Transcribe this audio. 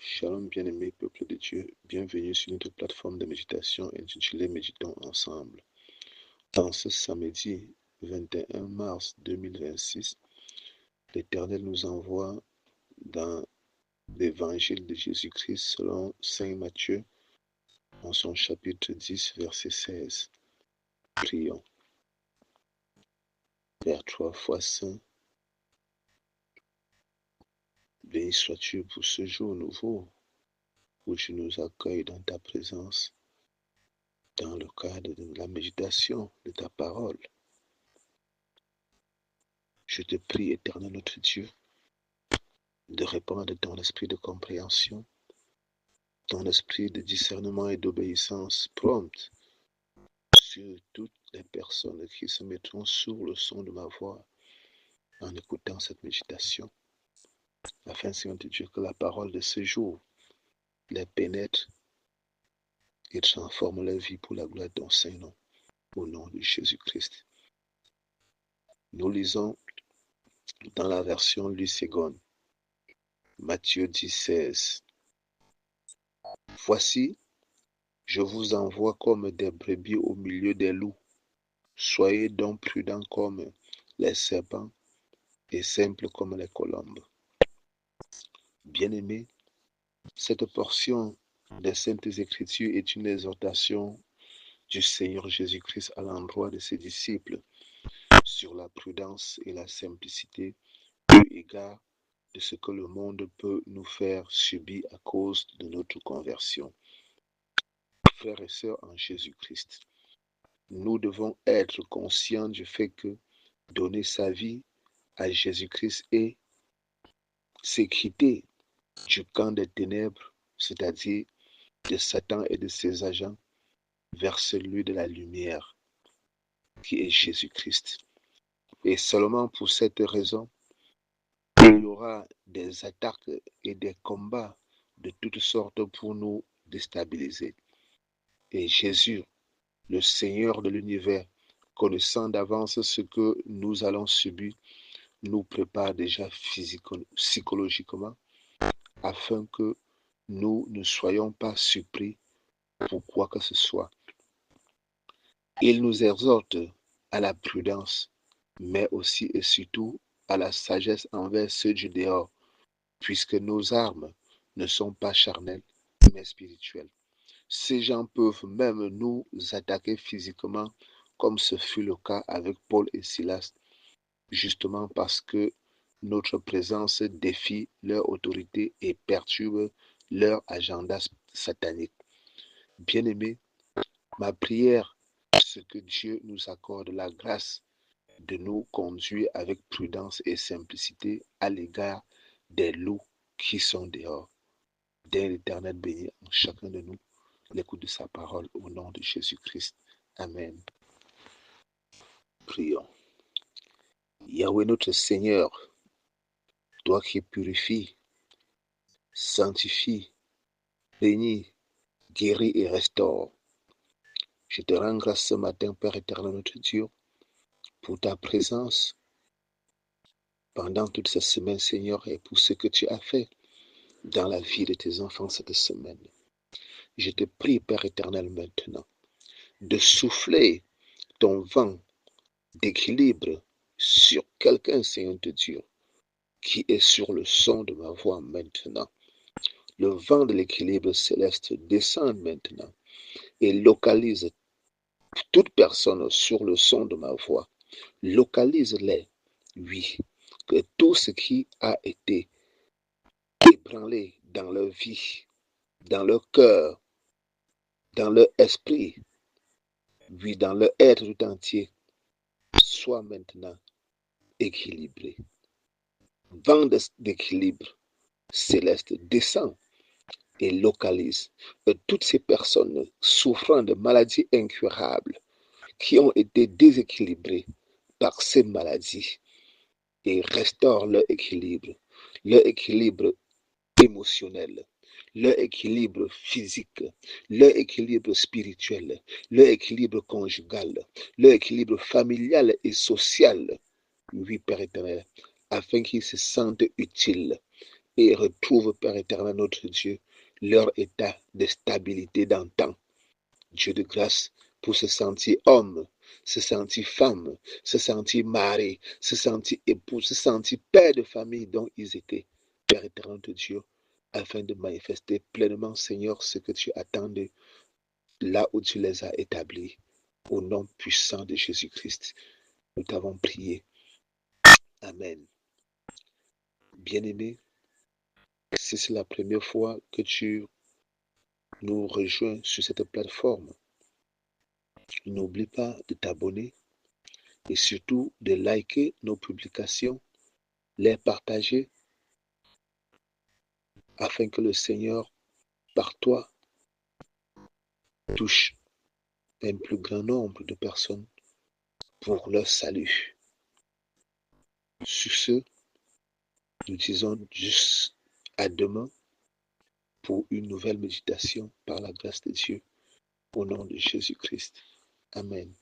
Shalom bien-aimé peuple de Dieu, bienvenue sur notre plateforme de méditation intitulée Méditons ensemble. En ce samedi 21 mars 2026, l'Éternel nous envoie dans l'évangile de Jésus-Christ selon Saint Matthieu en son chapitre 10 verset 16. Prions. Père 3 fois saint, béni sois-tu pour ce jour nouveau où tu nous accueilles dans ta présence dans le cadre de la méditation de ta parole. Je te prie, Éternel notre Dieu, de répandre ton esprit de compréhension, ton esprit de discernement et d'obéissance prompte sur toutes les personnes qui se mettront sur le son de ma voix en écoutant cette méditation, afin, Seigneur Dieu, que la parole de ce jour les pénètre et transforme leur vie pour la gloire de ton Saint-Nom, au nom de Jésus-Christ. Nous lisons dans la version Lusegonde, Matthieu 10, 16. Voici, je vous envoie comme des brebis au milieu des loups. Soyez donc prudents comme les serpents et simples comme les colombes. Bien-aimés, cette portion des Saintes Écritures est une exhortation du Seigneur Jésus-Christ à l'endroit de ses disciples sur la prudence et la simplicité eu égard de ce que le monde peut nous faire subir à cause de notre conversion. Frères et sœurs en Jésus-Christ, nous devons être conscients du fait que donner sa vie à Jésus-Christ est s'équiter du camp des ténèbres, c'est-à-dire de Satan et de ses agents, vers celui de la lumière, qui est Jésus-Christ. Et seulement pour cette raison, il y aura des attaques et des combats de toutes sortes pour nous déstabiliser. Et Jésus, le Seigneur de l'univers, connaissant d'avance ce que nous allons subir, nous prépare déjà psychologiquement afin que nous ne soyons pas surpris pour quoi que ce soit. Il nous exhorte à la prudence, mais aussi et surtout à la sagesse envers ceux du dehors, puisque nos armes ne sont pas charnelles, mais spirituelles. Ces gens peuvent même nous attaquer physiquement, comme ce fut le cas avec Paul et Silas, justement parce que notre présence défie leur autorité et perturbe leur agenda satanique. Bien-aimés, ma prière, c'est que Dieu nous accorde la grâce de nous conduire avec prudence et simplicité à l'égard des loups qui sont dehors. Dès l'Éternel béni en chacun de nous l'écoute de sa parole au nom de Jésus-Christ. Amen. Prions. Yahweh notre Seigneur, toi qui purifies, sanctifies, bénis, guéris et restaures, je te rends grâce ce matin, Père éternel notre Dieu, pour ta présence pendant toute cette semaine, Seigneur, et pour ce que tu as fait dans la vie de tes enfants cette semaine. Je te prie, Père éternel, maintenant, de souffler ton vent d'équilibre sur quelqu'un, Seigneur de Dieu, qui est sur le son de ma voix maintenant. Le vent de l'équilibre céleste descend maintenant et localise toute personne sur le son de ma voix. Localise-les, oui, que tout ce qui a été ébranlé dans leur vie, dans leur cœur, dans leur esprit, oui, dans leur être tout entier, soit maintenant équilibré. Vent d'équilibre céleste descend et localise toutes ces personnes souffrant de maladies incurables qui ont été déséquilibrées par ces maladies et restaure leur équilibre émotionnel, leur équilibre physique, leur équilibre spirituel, leur équilibre conjugal, leur équilibre familial et social, oui, Père éternel, afin qu'ils se sentent utiles et retrouve, Père éternel, notre Dieu, leur état de stabilité d'antan. Dieu de grâce, pour se sentir homme, se sentir femme, se sentir mari, se sentir époux, se sentir père de famille dont ils étaient, Père éternel de Dieu, afin de manifester pleinement, Seigneur, ce que tu attends de là où tu les as établis. Au nom puissant de Jésus-Christ, nous t'avons prié. Amen. Bien-aimé, si c'est la première fois que tu nous rejoins sur cette plateforme, n'oublie pas de t'abonner et surtout de liker nos publications, les partager afin que le Seigneur, par toi, touche un plus grand nombre de personnes pour leur salut. Sur ce, nous disons juste à demain pour une nouvelle méditation par la grâce de Dieu, au nom de Jésus-Christ. Amen.